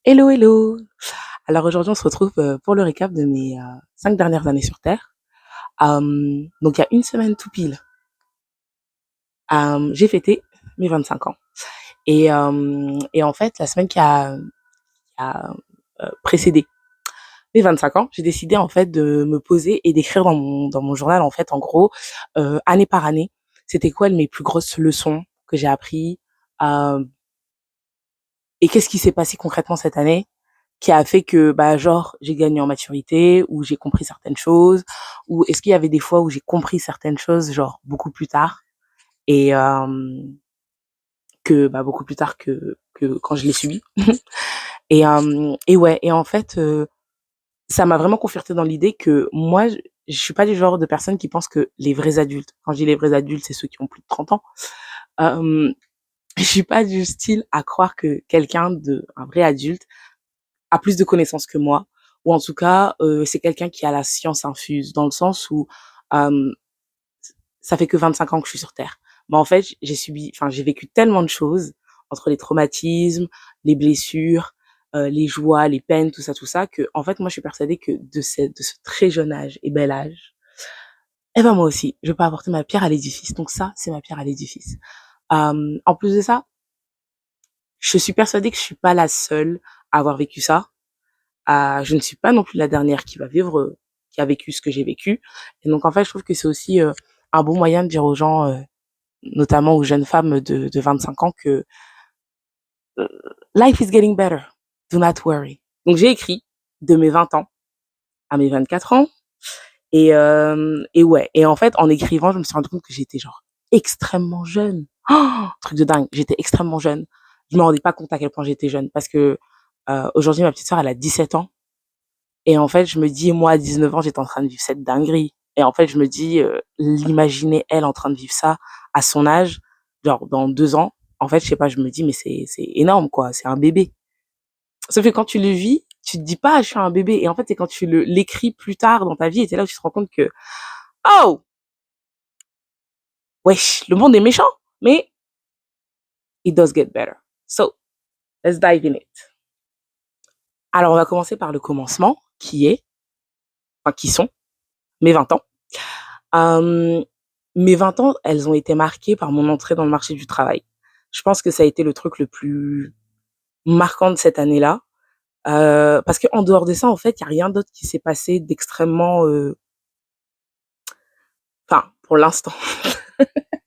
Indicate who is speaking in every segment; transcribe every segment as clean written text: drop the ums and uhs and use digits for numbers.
Speaker 1: Hello, hello. Alors aujourd'hui, on se retrouve pour le récap de mes 5 dernières années sur Terre. Donc il y a une semaine tout pile, j'ai fêté mes 25 ans. Et en fait, la semaine qui a précédé mes 25 ans, j'ai décidé en fait de me poser et d'écrire dans mon journal en fait, en gros, année par année, c'était quoi mes plus grosses leçons que j'ai appris euh, et qu'est-ce qui s'est passé concrètement cette année qui a fait que bah genre j'ai gagné en maturité ou j'ai compris certaines choses ou est-ce qu'il y avait des fois où j'ai compris certaines choses genre beaucoup plus tard et que bah beaucoup plus tard que quand je l'ai subi et ouais et en fait ça m'a vraiment conforté dans l'idée que moi je suis pas du genre de personne qui pense que les vrais adultes, quand je dis les vrais adultes c'est ceux qui ont plus de 30 ans, euh, je suis pas du style à croire que quelqu'un de un vrai adulte a plus de connaissances que moi, ou en tout cas, c'est quelqu'un qui a la science infuse, dans le sens où euh, ça fait que 25 ans que je suis sur Terre. Mais en fait, j'ai vécu tellement de choses entre les traumatismes, les blessures, les joies, les peines, tout ça, que en fait, moi, je suis persuadée que de ce très jeune âge et bel âge, eh ben moi aussi, je peux apporter ma pierre à l'édifice. Donc ça, c'est ma pierre à l'édifice. En plus de ça, je suis persuadée que je suis pas la seule à avoir vécu ça. Je ne suis pas non plus la dernière qui a vécu ce que j'ai vécu. Et donc, en fait, je trouve que c'est aussi un bon moyen de dire aux gens, notamment aux jeunes femmes de 25 ans, que life is getting better. Do not worry. Donc, j'ai écrit de mes 20 ans à mes 24 ans. Et ouais. Et en fait, en écrivant, je me suis rendu compte que j'étais genre extrêmement jeune. Oh, truc de dingue. J'étais extrêmement jeune. Je me rendais pas compte à quel point j'étais jeune parce que aujourd'hui, ma petite sœur, elle a 17 ans. Et en fait, je me dis, moi, à 19 ans, j'étais en train de vivre cette dinguerie. Et en fait, je me dis, l'imaginer, elle, en train de vivre ça à son âge, genre dans 2 ans, en fait, je sais pas, je me dis, mais c'est énorme, quoi. C'est un bébé. Sauf que quand tu le vis, tu te dis pas, je suis un bébé. Et en fait, c'est quand tu l'écris plus tard dans ta vie, et c'est là où tu te rends compte que, oh, wesh, le monde est méchant, mais it does get better. So, let's dive in it. Alors, on va commencer par le commencement, qui sont mes 20 ans. Euh, Mes 20 ans, elles ont été marquées par mon entrée dans le marché du travail. Je pense que ça a été le truc le plus marquant de cette année-là. Parce qu'en dehors de ça, en fait, il n'y a rien d'autre qui s'est passé d'extrêmement... Enfin, pour l'instant.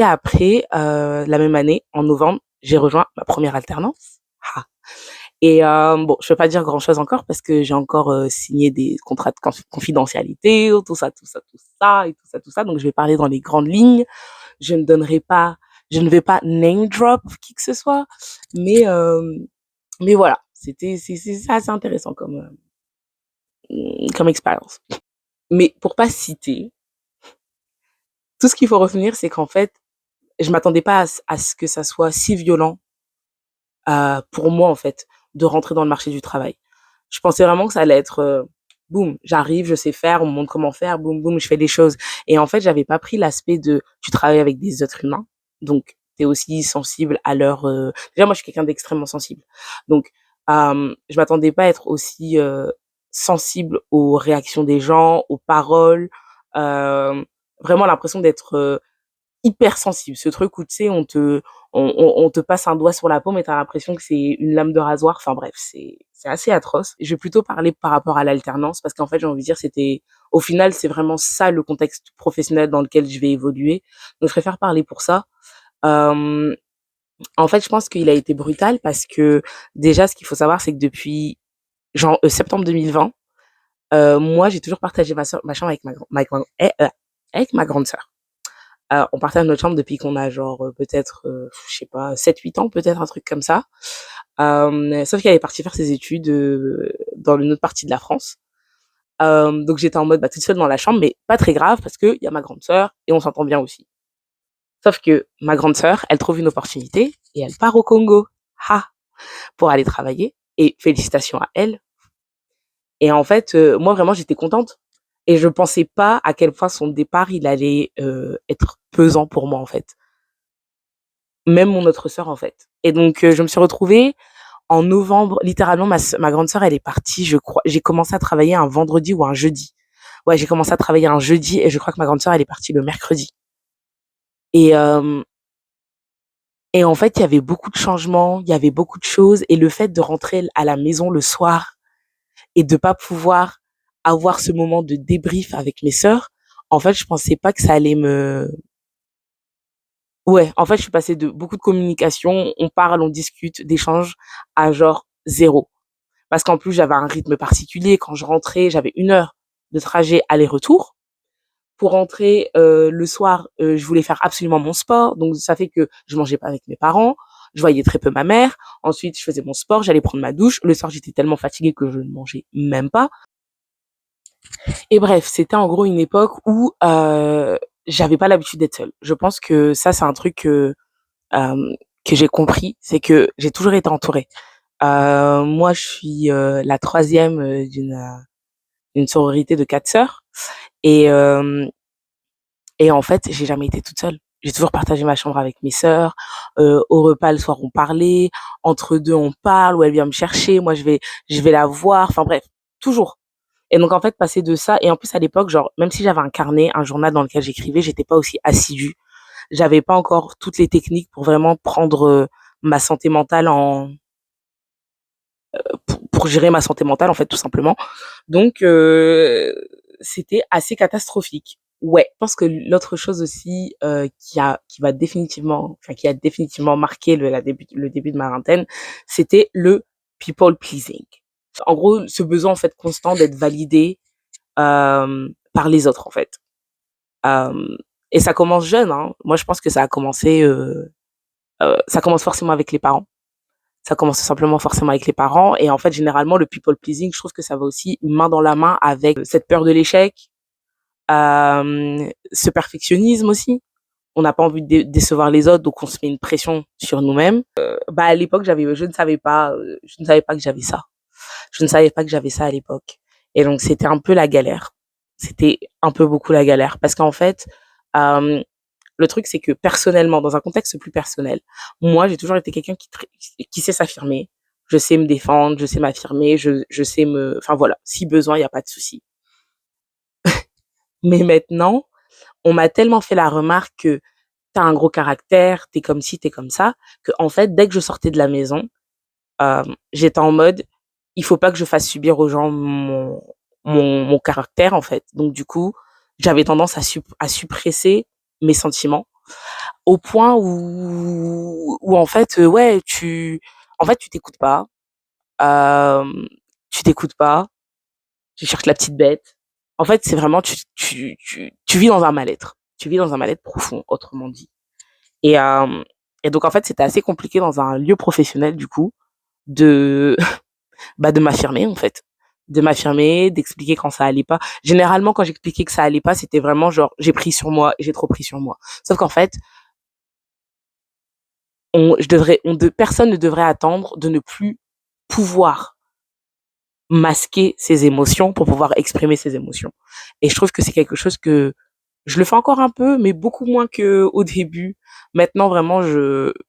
Speaker 1: Et après, la même année, en novembre, j'ai rejoint ma première alternance. Ah. Et bon, je ne peux pas dire grand-chose encore parce que j'ai encore signé des contrats de confidentialité, tout ça. Donc, je vais parler dans les grandes lignes. Je ne donnerai pas, je ne vais pas name drop qui que ce soit, mais voilà, c'est assez intéressant comme expérience. Mais pour pas citer, tout ce qu'il faut retenir, c'est qu'en fait, je m'attendais pas à ce que ça soit si violent pour moi en fait de rentrer dans le marché du travail. Je pensais vraiment que ça allait être boum, j'arrive, je sais faire, on me montre comment faire, boum boum, je fais des choses. Et en fait, j'avais pas pris l'aspect de tu travailles avec des êtres humains, donc tu es aussi sensible à leur déjà moi je suis quelqu'un d'extrêmement sensible. Donc je m'attendais pas à être aussi sensible aux réactions des gens, aux paroles, euh, vraiment l'impression d'être hypersensible. Ce truc où, tu sais, on te passe un doigt sur la paume et t'as l'impression que c'est une lame de rasoir. Enfin bref, c'est assez atroce. Je vais plutôt parler par rapport à l'alternance parce qu'en fait, j'ai envie de dire, au final, c'est vraiment ça le contexte professionnel dans lequel je vais évoluer. Donc, je préfère parler pour ça. Euh, En fait, je pense qu'il a été brutal parce que déjà, ce qu'il faut savoir, c'est que depuis septembre 2020, moi, j'ai toujours partagé ma chambre avec ma grande sœur. On partage notre chambre depuis qu'on a genre peut-être, je sais pas, 7 8 ans, peut-être un truc comme ça. Sauf qu'elle est partie faire ses études dans une autre partie de la France. Donc j'étais en mode bah, toute seule dans la chambre, mais pas très grave parce qu'il y a ma grande sœur et on s'entend bien aussi. Sauf que ma grande sœur, elle trouve une opportunité et elle part au Congo, ha, pour aller travailler. Et félicitations à elle. Et en fait, moi vraiment j'étais contente et je pensais pas à quel point son départ il allait être pesant pour moi en fait. Même mon autre sœur en fait. Et donc je me suis retrouvée En novembre, littéralement, ma grande sœur, elle est partie, je crois. J'ai commencé à travailler un vendredi ou un jeudi. Ouais, j'ai commencé à travailler un jeudi et je crois que ma grande sœur, elle est partie le mercredi. Et, euh, et en fait, il y avait beaucoup de changements, il y avait beaucoup de choses. Et le fait de rentrer à la maison le soir et de pas pouvoir avoir ce moment de débrief avec mes sœurs, en fait, je pensais pas que ça allait me... Ouais, en fait, je suis passée de beaucoup de communication, on parle, on discute, d'échanges, à genre zéro. Parce qu'en plus, j'avais un rythme particulier. Quand je rentrais, j'avais 1 heure de trajet aller-retour. Pour rentrer le soir, je voulais faire absolument mon sport. Donc, ça fait que je mangeais pas avec mes parents. Je voyais très peu ma mère. Ensuite, je faisais mon sport, j'allais prendre ma douche. Le soir, j'étais tellement fatiguée que je ne mangeais même pas. Et bref, c'était en gros une époque où j'avais pas l'habitude d'être seule. Je pense que ça, c'est un truc que j'ai compris, c'est que j'ai toujours été entourée. Moi, je suis la troisième d'une sororité de 4 sœurs. Et, euh, et en fait, j'ai jamais été toute seule. J'ai toujours partagé ma chambre avec mes sœurs. Au repas, le soir, on parlait. Entre deux, on parle, ou elle vient me chercher. Moi, je vais la voir. Enfin bref, toujours. Et donc, en fait, passer de ça, et en plus, à l'époque, genre, même si j'avais un carnet, un journal dans lequel j'écrivais, j'étais pas aussi assidue. J'avais pas encore toutes les techniques pour vraiment prendre ma santé mentale pour gérer ma santé mentale, en fait, tout simplement. Donc, c'était assez catastrophique. Ouais. Je pense que l'autre chose aussi qui a définitivement marqué le début de ma vingtaine, c'était le people pleasing. En gros, ce besoin en fait constant d'être validé par les autres en fait. Euh, et ça commence jeune. Hein. Moi, je pense que ça commence forcément avec les parents. Ça commence tout simplement forcément avec les parents. Et en fait, généralement, le people pleasing, je trouve que ça va aussi main dans la main avec cette peur de l'échec, ce perfectionnisme aussi. On n'a pas envie de décevoir les autres, donc on se met une pression sur nous-mêmes. Bah à l'époque, je ne savais pas que j'avais ça. Je ne savais pas que j'avais ça à l'époque. Et donc c'était un peu la galère. C'était un peu beaucoup la galère parce qu'en fait, euh, le truc c'est que personnellement, dans un contexte plus personnel, moi j'ai toujours été quelqu'un qui sait s'affirmer. Je sais me défendre, je sais m'affirmer, je sais enfin voilà, si besoin, il y a pas de souci. Mais maintenant, on m'a tellement fait la remarque que t'as un gros caractère, t'es comme ci, t'es comme ça, que en fait, dès que je sortais de la maison, j'étais en mode, il faut pas que je fasse subir aux gens mon caractère, en fait. Donc, du coup, j'avais tendance à suppresser mes sentiments au point où en fait, ouais, en fait, euh, tu t'écoutes pas, tu cherches la petite bête. En fait, c'est vraiment, tu vis dans un mal-être. Tu vis dans un mal-être profond, autrement dit. Et, euh, et donc, en fait, c'était assez compliqué dans un lieu professionnel, du coup, de, de m'affirmer, en fait. De m'affirmer, d'expliquer quand ça allait pas. Généralement, quand j'expliquais que ça allait pas, c'était vraiment genre, j'ai pris sur moi, j'ai trop pris sur moi. Sauf qu'en fait, personne ne devrait attendre de ne plus pouvoir masquer ses émotions pour pouvoir exprimer ses émotions. Et je trouve que c'est quelque chose que je le fais encore un peu, mais beaucoup moins que au début. Maintenant, vraiment,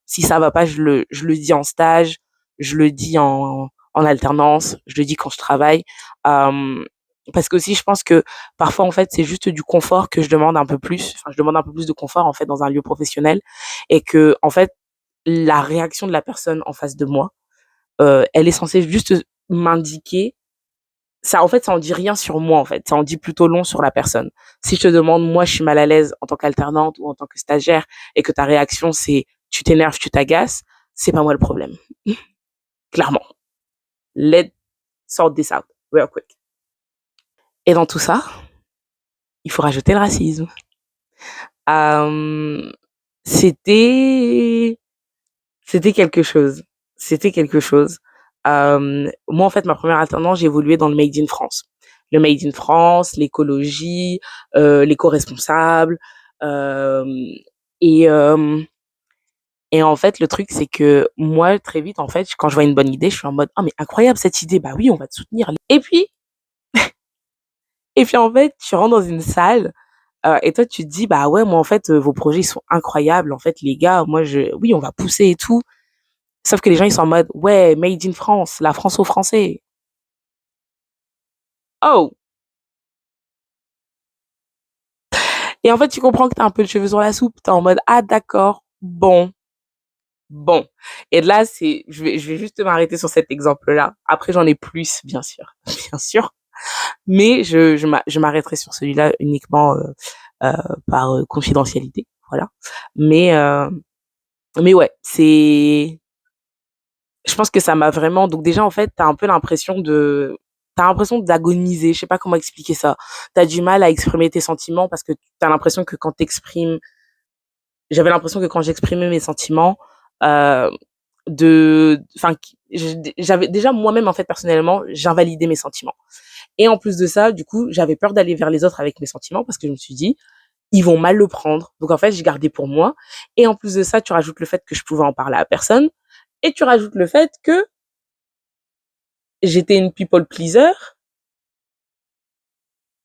Speaker 1: si ça va pas, je le dis en stage, je le dis en alternance, je le dis quand je travaille. Euh, Parce que aussi, je pense que parfois, en fait, c'est juste du confort que je demande un peu plus. Enfin, je demande un peu plus de confort, en fait, dans un lieu professionnel. Et que, en fait, la réaction de la personne en face de moi, elle est censée juste m'indiquer ça, en fait, ça en dit rien sur moi, en fait. Ça en dit plutôt long sur la personne. Si je te demande, moi, je suis mal à l'aise en tant qu'alternante ou en tant que stagiaire et que ta réaction, c'est tu t'énerves, tu t'agaces, c'est pas moi le problème. Clairement. Let's sort this out real quick. Et dans tout ça, il faut rajouter le racisme. Euh, c'était, c'était quelque chose. C'était quelque chose. Moi, en fait, ma première alternance, j'ai évolué dans le Made in France. Le Made in France, l'écologie, l'éco-responsable. Euh, et, euh, et en fait, le truc, c'est que moi, très vite, en fait, quand je vois une bonne idée, je suis en mode, oh, mais incroyable cette idée. Bah oui, on va te soutenir. Et puis en fait, tu rentres dans une salle, et toi, tu te dis, bah ouais, moi, en fait, vos projets, ils sont incroyables. En fait, les gars, oui, on va pousser et tout. Sauf que les gens, ils sont en mode, ouais, made in France, la France aux Français. Oh! Et en fait, tu comprends que t'as un peu le cheveu sur la soupe. T'es en mode, ah, d'accord, bon, bon. Et là, je vais juste m'arrêter sur cet exemple-là. Après, j'en ai plus, bien sûr, bien sûr. Mais je m'arrêterai sur celui-là uniquement euh, par confidentialité, voilà. Mais euh, mais ouais, je pense que ça m'a vraiment. Donc déjà, en fait, t'as l'impression d'agoniser. Je sais pas comment expliquer ça. T'as du mal à exprimer tes sentiments parce que t'as l'impression que quand t'exprimes, j'avais l'impression que quand j'exprimais mes sentiments, euh, enfin, j'avais déjà moi-même en fait personnellement, j'invalidais mes sentiments. Et en plus de ça, du coup, j'avais peur d'aller vers les autres avec mes sentiments parce que je me suis dit, ils vont mal le prendre. Donc en fait, j'ai gardé pour moi. Et en plus de ça, tu rajoutes le fait que je pouvais en parler à personne. Et tu rajoutes le fait que j'étais une people pleaser.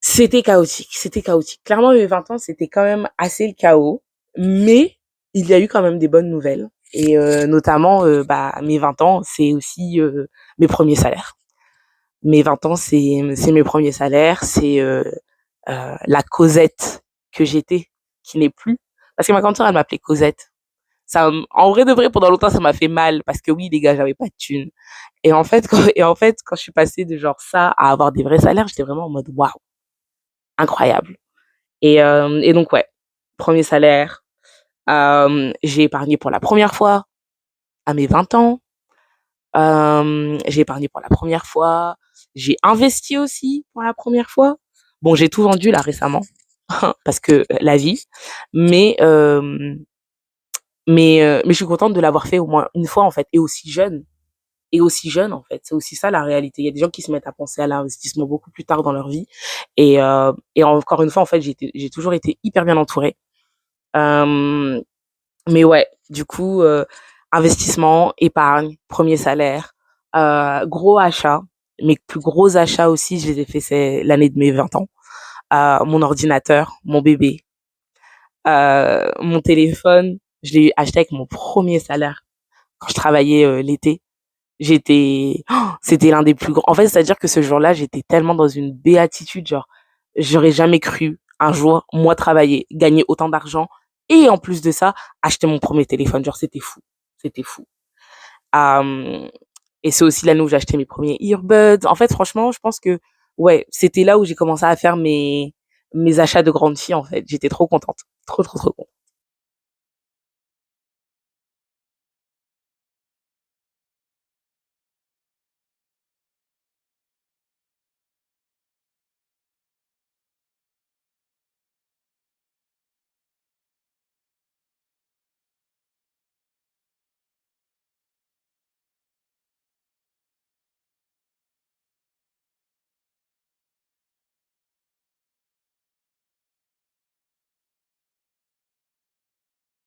Speaker 1: C'était chaotique. C'était chaotique. Clairement, mes 20 ans, c'était quand même assez le chaos. Mais il y a eu quand même des bonnes nouvelles. Et notamment, bah, mes 20 ans, c'est aussi mes premiers salaires. Mes 20 ans, c'est mes premiers salaires. C'est la Cosette que j'étais, qui n'est plus. Parce que ma grande sœur, elle m'appelait Cosette. En vrai de vrai, pendant longtemps, ça m'a fait mal parce que oui, les gars, j'avais pas de thunes. Et en fait, quand je suis passée de genre ça à avoir des vrais salaires, j'étais vraiment en mode waouh, incroyable. Et donc ouais, premier salaire, j'ai épargné pour la première fois à mes 20 ans. J'ai épargné pour la première fois. J'ai investi aussi pour la première fois. Bon, j'ai tout vendu là récemment parce que la vie. Mais mais je suis contente de l'avoir fait au moins une fois en fait et aussi jeune. Et aussi jeune en fait. C'est aussi ça la réalité. Il y a des gens qui se mettent à penser à l'investissement beaucoup plus tard dans leur vie. Et encore une fois en fait j'ai toujours été hyper bien entourée. Euh, mais ouais, du coup investissement, épargne, premier salaire, gros achats. Mes plus gros achats aussi, je les ai fait c'est l'année de mes 20 ans. Mon ordinateur, mon bébé, mon téléphone, je l'ai acheté avec mon premier salaire quand je travaillais l'été. C'était l'un des plus grands. En fait, c'est-à-dire que ce jour-là, j'étais tellement dans une béatitude, genre, j'aurais jamais cru un jour, moi, travailler, gagner autant d'argent et en plus de ça, acheter mon premier téléphone. Genre, c'était fou. C'était fou. Euh, et c'est aussi l'année où j'ai acheté mes premiers earbuds. En fait, franchement, je pense que, ouais, c'était là où j'ai commencé à faire mes achats de grande fille, en fait. J'étais trop contente. Trop, trop, trop contente.